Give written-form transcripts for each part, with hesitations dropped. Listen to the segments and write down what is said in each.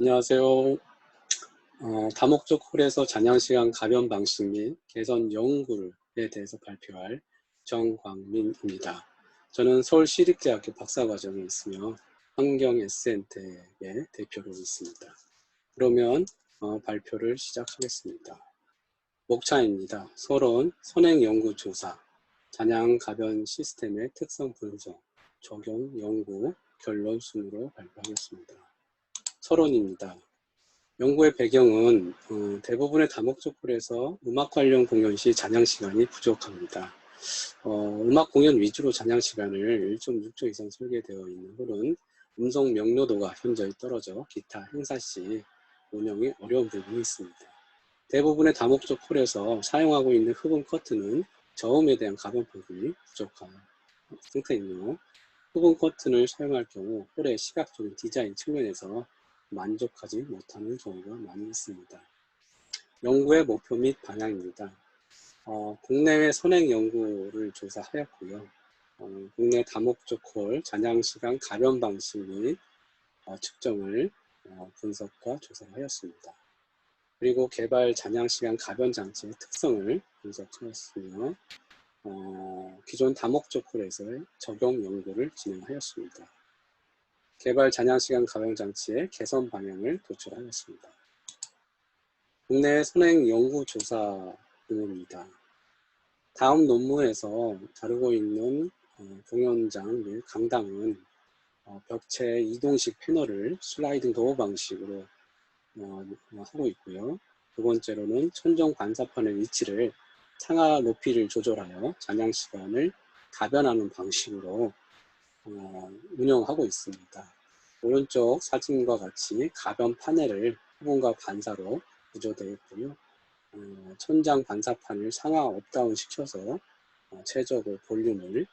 안녕하세요. 다목적 홀에서 잔향시간 가변 방식 및 개선 연구에 대해서 발표할 정광민입니다. 저는 서울시립대학교 박사과정에 있으며 환경 S센터의 대표로 있습니다. 그러면 발표를 시작하겠습니다. 목차입니다. 서론, 선행연구조사, 잔향 가변 시스템의 특성 분석, 적용 연구, 결론 순으로 발표하겠습니다. 서론입니다. 연구의 배경은 대부분의 다목적 홀에서 음악 관련 공연 시 잔향 시간이 부족합니다. 음악 공연 위주로 잔향 시간을 1.6초 이상 설계되어 있는 홀은 음성 명료도가 현저히 떨어져 기타 행사 시 운영이 어려운 부분이 있습니다. 대부분의 다목적 홀에서 사용하고 있는 흡음 커튼은 저음에 대한 가변 폭이 부족한 상태이며 흡음 커튼을 사용할 경우 홀의 시각적인 디자인 측면에서 만족하지 못하는 경우가 많이 있습니다. 연구의 목표 및 방향입니다. 국내외 선행 연구를 조사하였고요. 국내 다목적 홀 잔향시간 가변 방식 및 측정을 분석과 조사를 하였습니다. 그리고 개발 잔향시간 가변 장치의 특성을 분석하였으며 기존 다목적 홀에서의 적용 연구를 진행하였습니다. 개발 잔향시간 가변 장치의 개선 방향을 도출하였습니다. 국내 선행 연구조사 부문입니다. 다음 논문에서 다루고 있는 공연장 및 강당은 벽체 이동식 패널을 슬라이딩 도어 방식으로 하고 있고요. 두 번째로는 천정 관사판의 위치를 상하 높이를 조절하여 잔향 시간을 가변하는 방식으로 운영하고 있습니다. 오른쪽 사진과 같이 가변 파넬을 후분과 반사로 구조되어 있고요. 천장 반사판을 상하 업다운 시켜서 최적의 볼륨을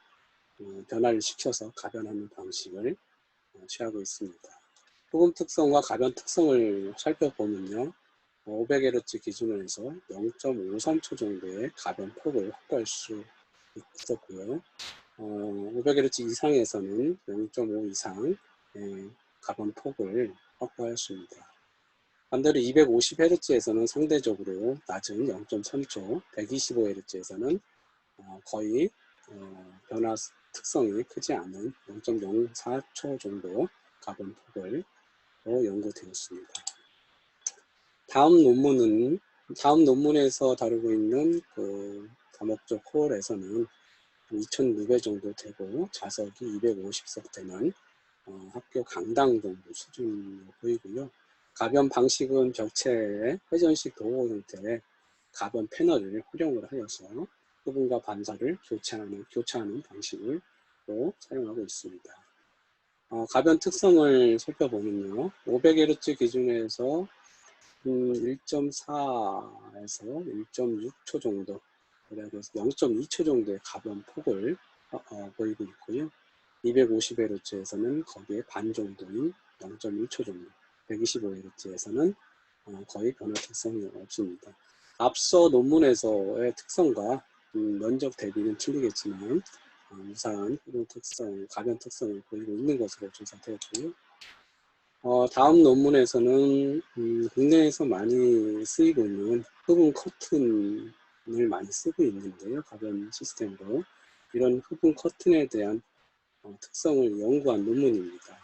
변화를 시켜서 가변하는 방식을 취하고 있습니다. 흡음 특성과 가변 특성을 살펴보면요. 500Hz 기준으로 해서 0.53초 정도의 가변 폭을 확보할 수 있었고요. 500Hz 이상에서는 0.5 이상의 가변 폭을 확보하였습니다. 반대로 250Hz에서는 상대적으로 낮은 0.3초, 125Hz에서는 거의 변화 특성이 크지 않은 0.04초 정도 가변 폭을 연구되었습니다. 다음 논문에서 다루고 있는 다목적 홀에서는 2,600 정도 되고 좌석이 250석 되는 학교 강당 정도 수준으로 보이고요. 가변 방식은 벽체에 회전식 도어 형태의 가변 패널을 활용을 하여서 흡음과 반사를 교차하는 방식을 사용하고 있습니다. 가변 특성을 살펴보면요. 500Hz 기준에서 1.4에서 1.6초 정도, 그래서 0.2초 정도의 가변 폭을 보이고 있고요. 250Hz에서는 거기에 반 정도인 0.1초 정도, 125Hz에서는 거의 변화 특성이 없습니다. 앞서 논문에서의 특성과 면적 대비는 틀리겠지만 유사한 이런 특성, 가변 특성을 보이고 있는 것으로 조사되었고요. 다음 논문에서는 국내에서 많이 쓰이고 있는 흡음 커튼을 많이 쓰고 있는데요. 가변 시스템으로 이런 흡음 커튼에 대한 특성을 연구한 논문입니다.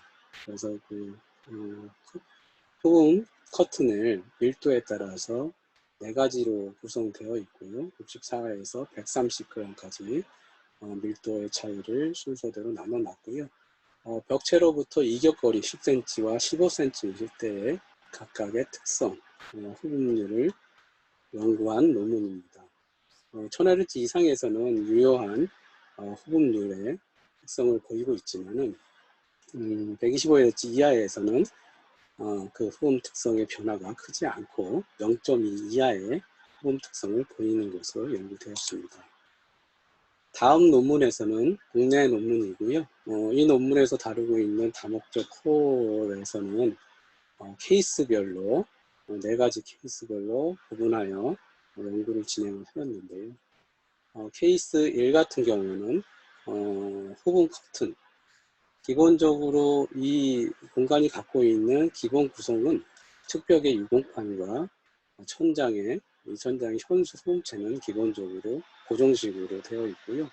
그래서 흡음 커튼을 밀도에 따라서 4가지로 구성되어 있고요. 64에서 130g까지 밀도의 차이를 순서대로 나눠놨고요. 벽체로부터 이격거리 10cm와 15cm 있을 때의 각각의 특성, 흡음률을 연구한 논문입니다. 1000Hz 이상에서는 유효한 흡음률의 특성을 보이고 있지만은 125Hz 이하에서는 그 흡음 특성의 변화가 크지 않고 0.2 이하의 흡음 특성을 보이는 것으로 연구되었습니다. 다음 논문에서는 국내 논문이고요. 이 논문에서 다루고 있는 다목적 홀에서는 케이스별로 4가지 케이스별로 구분하여 연구를 진행을 하였는데요. 케이스 1 같은 경우는 흡음 커튼, 기본적으로 이 공간이 갖고 있는 기본 구성은 측벽의 유공판과 천장의 이 천장의 현수 소음체는 기본적으로 고정식으로 되어 있고요.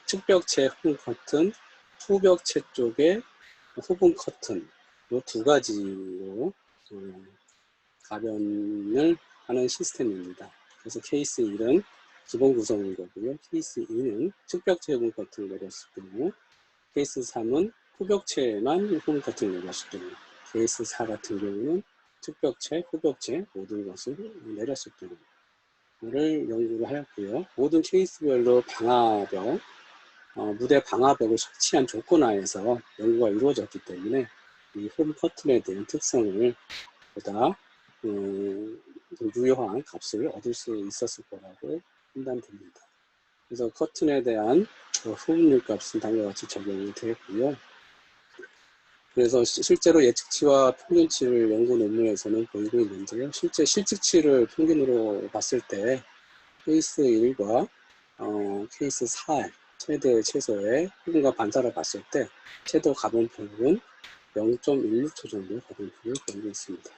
측벽체 홈 커튼, 후벽체 쪽에 호분 커튼 이 두 가지로 가변을 하는 시스템입니다. 그래서 케이스 1은 기본 구성인 거고요. 케이스 2는 측벽체 호분 커튼을 내렸을 경우, 케이스 3은 후벽체에만 호분 커튼을 내렸을 경우, 케이스 4 같은 경우는 측벽체, 후벽체 모든 것을 내렸을 경우를 연구를 하였고요. 모든 케이스별로 방화벽, 무대 방화벽을 설치한 조건 하에서 연구가 이루어졌기 때문에 이 홈 커튼에 대한 특성을 보다 유효한 값을 얻을 수 있었을 거라고 판단됩니다. 그래서 커튼에 대한 후분율 값은 다음과 같이 적용이 되었고요. 그래서 실제로 예측치와 평균치를 연구 논문에서는 보이고 있는데요. 실제 실측치를 평균으로 봤을 때 케이스 1과 케이스 4 최소의 후분과 반사를 봤을 때 최대 가변폭은 0.16초 정도 가변폭을 보이고 있습니다.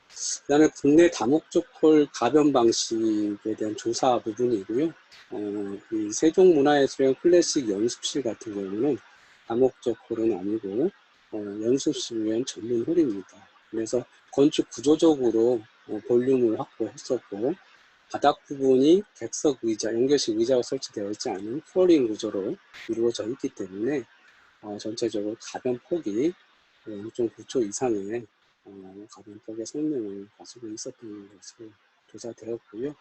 그 다음에 국내 다목적 홀 가변 방식에 대한 조사 부분이고요. 이 세종문화예술의 클래식 연습실 같은 경우는 다목적 홀은 아니고 연습실 위한 전문 홀입니다. 그래서 건축 구조적으로 볼륨을 확보했었고 바닥 부분이 객석 의자, 연결식 의자가 설치되어 있지 않은 플로링 구조로 이루어져 있기 때문에 전체적으로 가변폭이 0.9초 이상의 가변폭의 성능을 가지고 있었던 것으로 조사되었고요.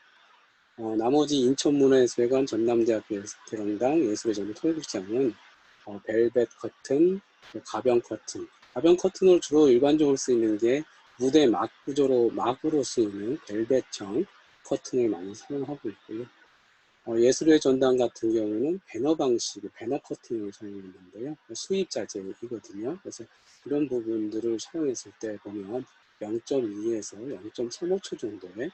나머지 인천문화예술관, 전남대학교 대강당 예술의 전문 토요일장은 벨벳 커튼, 가변 커튼. 가변 커튼으로 주로 일반적으로 쓰이는 게 무대 막으로 쓰이는 벨벳형 커튼을 많이 사용하고 있고요. 예술의 전당 같은 경우는 배너 방식의 배너 커팅을 사용했는데요. 수입 자재이거든요. 그래서 이런 부분들을 사용했을 때 보면 0.2에서 0.35초 정도의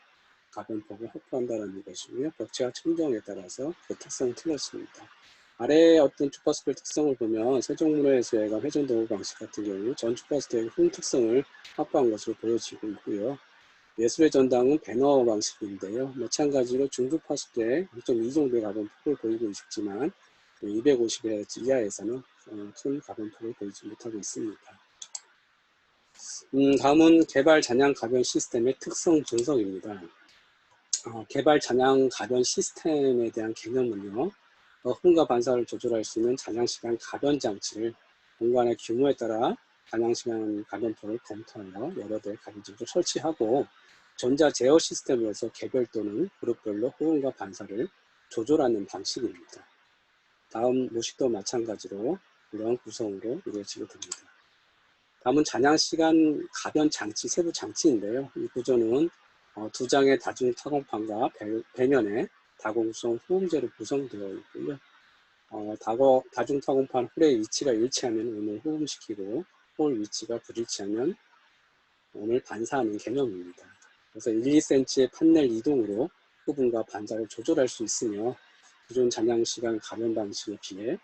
가변폭을 확보한다는 것이고요. 벽체와 천정에 따라서 그 특성은 틀렸습니다. 아래의 어떤 주파수별 특성을 보면 세종문화예술회관 회전도구 방식 같은 경우 전 주파수대의 흠 특성을 확보한 것으로 보여지고 있고요. 예술의 전당은 배너 방식인데요. 마찬가지로 중주파수대 0.2 정도의 가변폭을 보이고 있지만 250Hz 이하에서는 큰 가변폭을 보이지 못하고 있습니다. 다음은 개발 잔향 가변 시스템의 특성 분석입니다. 개발 잔향 가변 시스템에 대한 개념은요. 흠과 반사를 조절할 수 있는 잔향시간 가변 장치를 공간의 규모에 따라 잔향시간 가변폭을 검토하여 여러 대 가변장치를 설치하고 전자 제어 시스템에서 개별 또는 그룹별로 호응과 반사를 조절하는 방식입니다. 다음 모식도 마찬가지로 이러한 구성으로 이루어지게 됩니다. 다음은 잔향시간 가변 장치, 세부 장치인데요. 이 구조는 두 장의 다중 타공판과 배면에 다공성 호응제로 구성되어 있고요. 다중 타공판 홀의 위치가 일치하면 운을 호응시키고 홀 위치가 불일치하면 운을 반사하는 개념입니다. 그래서 1, 2cm의 판넬 이동으로 호분과 반사를 조절할 수 있으며 기존 잔향시간 가변 방식에 비해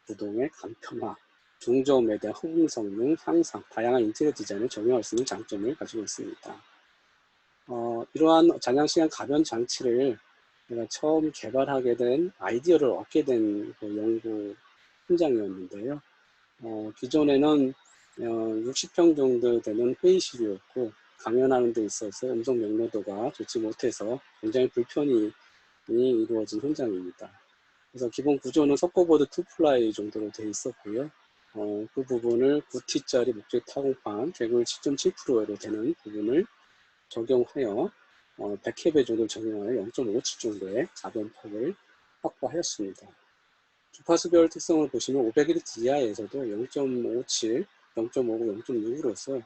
구동의 간편화, 중저음에 대한 호응 성능 향상, 다양한 인테리어 디자인을 적용할 수 있는 장점을 가지고 있습니다. 이러한 잔향시간 가변 장치를 제가 처음 개발하게 된 아이디어를 얻게 된 그 연구 현장이었는데요. 기존에는 60평 정도 되는 회의실이었고 강연하는 데 있어서 음성 명료도가 좋지 못해서 굉장히 불편이 이루어진 현장입니다. 그래서 기본 구조는 석고보드 2플라이 정도로 되어 있었고요. 그 부분을 9T짜리 목재 타공판 개굴 7.7%로 되는 부분을 적용하여 100kb 정도 적용하여 0.57 정도의 가변폭을 확보하였습니다. 주파수별 특성을 보시면 500Hz 이하에서도 0.57, 0.59, 0.6으로서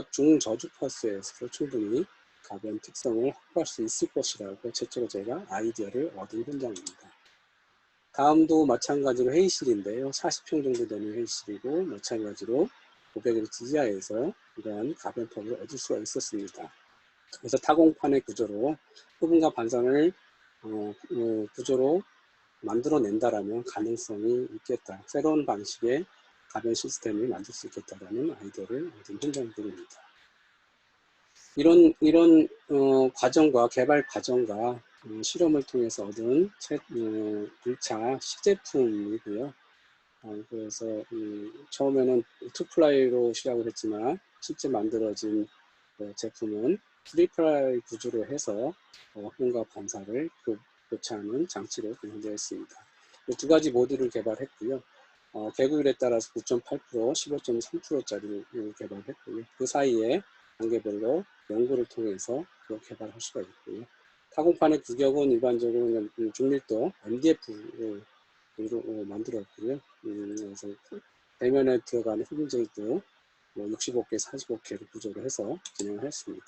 중저주파수에서 충분히 가변 특성을 확보할 수 있을 것이라고 최초로 제가 아이디어를 얻은 현장입니다. 다음도 마찬가지로 회의실인데요. 40평 정도 되는 회의실이고 마찬가지로 500Hz 이하에서 이러한 가변폭을 얻을 수가 있었습니다. 그래서 타공판의 구조로 호분과 반사를 구조로 만들어낸다라면 가능성이 있겠다. 새로운 방식의 가변 시스템을 만들 수 있겠다라는 아이디어를 얻은 현장들입니다. 이런 과정과 개발 과정과 실험을 통해서 얻은 1차 시제품이고요. 그래서 처음에는 투플라이로 시작을 했지만 실제 만들어진 제품은 프리플라이 구조로 해서 확공과 반사를 교차하는 장치로 구성되어 있습니다. 두 가지 모듈을 개발했고요. 개구율에 따라서 9.8%, 15.3%짜리를 개발했고요. 그 사이에 단계별로 연구를 통해서 개발할 수가 있고요. 타공판의 규격은 일반적으로 중밀도 MDF로 만들었고요. 그래서 대면에 들어가는 흡입제도 65개, 45개를 구조로 해서 진행을 했습니다.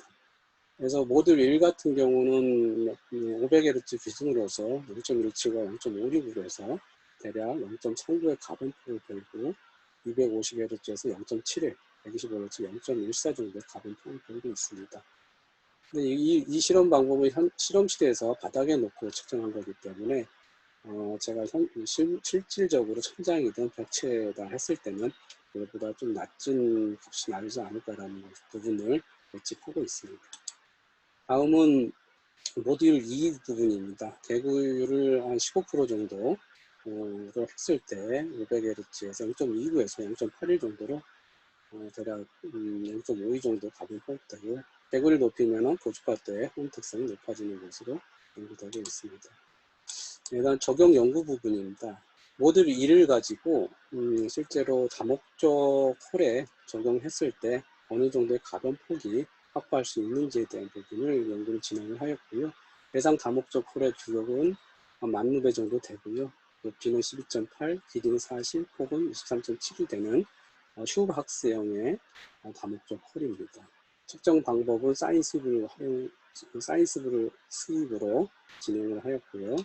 그래서 모듈 1 같은 경우는 500Hz 기준으로서 0.17과 0.56으로 해서 대략 0.39의 가변폭을 벌고 250Hz에서 0.71, 125Hz 0.14 정도의 가변폭을 벌고 있습니다. 근데 이 실험 방법은 실험실에서 바닥에 놓고 측정한 거기 때문에 제가 실질적으로 천장이든 벽체에다 했을 때는 그것보다 좀 낮은 값이 나오지 않을까라는 부분을 예측하고 있습니다. 다음은 모듈 2 부분입니다. 개구율을 한 15% 정도로 했을 때 500Hz에서 0.29에서 0.81 정도로 대략 0.52 정도 가변 포인트고 개구를 높이면 고주파대의 호응 특성이 높아지는 것으로 연구되고 있습니다. 일단 적용 연구 부분입니다. 모듈 2를 가지고 실제로 다목적 홀에 적용했을 때 어느 정도의 가변 폭이 확보할 수 있는지에 대한 부분을 연구를 진행을 하였고요. 대상 다목적 홀의 규격은 한 10,000배 정도 되고요. 높이는 12.8, 길이는 40, 폭은 23.7이 되는 슈박스형의 다목적 홀입니다. 측정 방법은 사이언스부를 수입으로 진행을 하였고요.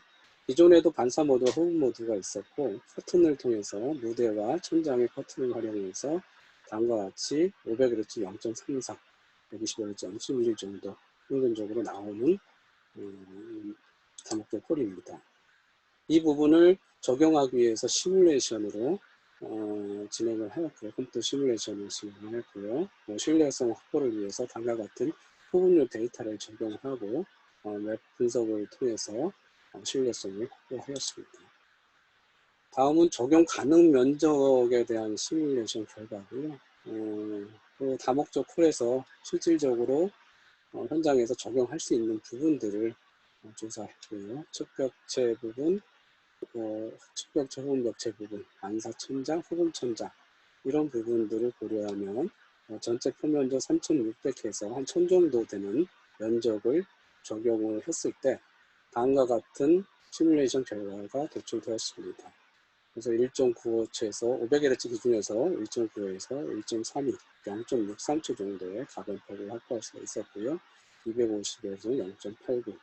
기존에도 반사 모드, 호흡 모드가 있었고 커튼을 통해서 무대와 천장의 커튼을 활용해서 다음과 같이 500Hz 0.34, 125Hz 0.1 정도 평균적으로 나오는 다목적 홀입니다. 이 부분을 적용하기 위해서 시뮬레이션으로 진행을 하였고요. 컴퓨터 시뮬레이션을 진행을 했고요. 신뢰성 확보를 위해서 다음과 같은 호흡률 데이터를 적용하고 맵 분석을 통해서 신뢰성을 확보하였습니다. 다음은 적용 가능 면적에 대한 시뮬레이션 결과고요. 그 다목적 홀에서 실질적으로 현장에서 적용할 수 있는 부분들을 조사했고요. 측벽체 부분, 측벽체 호흡벽체 부분, 반사천장, 호흡천장 이런 부분들을 고려하면 전체 표면적 3,600에서 한 1,000 정도 되는 면적을 적용을 했을 때 다음과 같은 시뮬레이션 결과가 도출되었습니다. 그래서 1.95초에서 500Hz 기준에서 1.9에서 1.32, 0.63초 정도의 가변폭을 확보할 수가 있었고요. 250Hz는 0.89,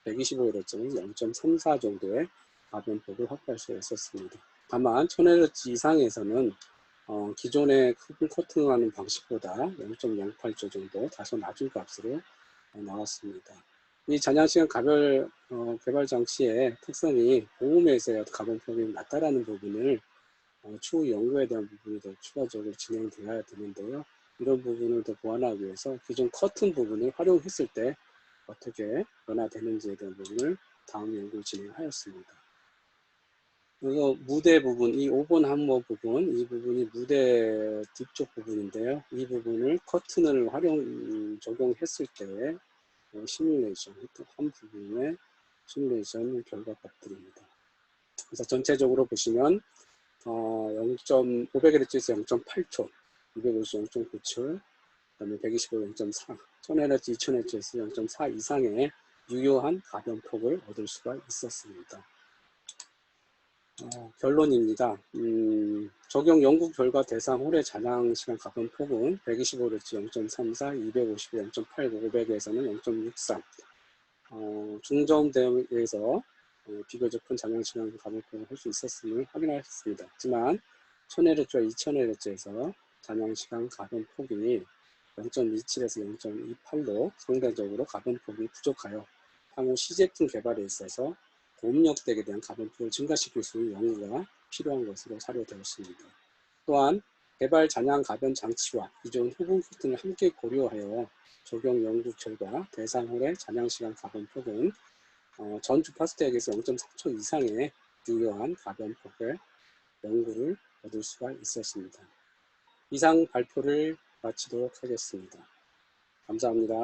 125Hz는 0.34 정도의 가변폭을 확보할 수가 있었습니다. 다만 1000Hz 이상에서는 기존의 흡입 커팅하는 방식보다 0.08초 정도 다소 낮은 값으로 나왔습니다. 이 잔향시간 개발 장치의 특성이 고음에서의 가변폭이 낮다라는 부분을 추후 연구에 대한 부분이 더 추가적으로 진행되어야 되는데요. 이런 부분을 더 보완하기 위해서 기존 커튼 부분을 활용했을 때 어떻게 변화되는지에 대한 부분을 다음 연구를 진행하였습니다. 그래서 무대 부분, 이 5번 항목 부분, 이 부분이 무대 뒤쪽 부분인데요. 이 부분을 커튼을 적용했을 때 시뮬레이션 한 부분의 시뮬레이션 결과값들입니다. 그래서 전체적으로 보시면 500Hz에서 0.8초, 250 0.97, 그다음에 125 0.4, 1000Hz, 2000Hz에서 0.4 이상의 유효한 가변폭을 얻을 수가 있었습니다. 결론입니다. 적용 연구 결과 대상 홀의 잔향 시간 가변폭은 125Hz 0.34, 250 0.89, 500에서는 0.63. 중저음대에서 비교적 큰 잔향 시간 가변폭을 할 수 있었음을 확인하였습니다. 하지만 1000Hz와 2000Hz에서 잔향 시간 가변폭이 0.27에서 0.28로 상대적으로 가변폭이 부족하여 향후 시제품 개발에 있어서 고압력대에 대한 가변폭을 증가시킬 수 있는 연구가 필요한 것으로 사료되었습니다. 또한 개발 잔향 가변 장치와 기존 후분 커튼을 함께 고려하여 적용 연구 결과 대상홀의 잔향시간 가변폭은 전 주파수대역에서 0.3초 이상의 유효한 가변폭의 연구를 얻을 수가 있었습니다. 이상 발표를 마치도록 하겠습니다. 감사합니다.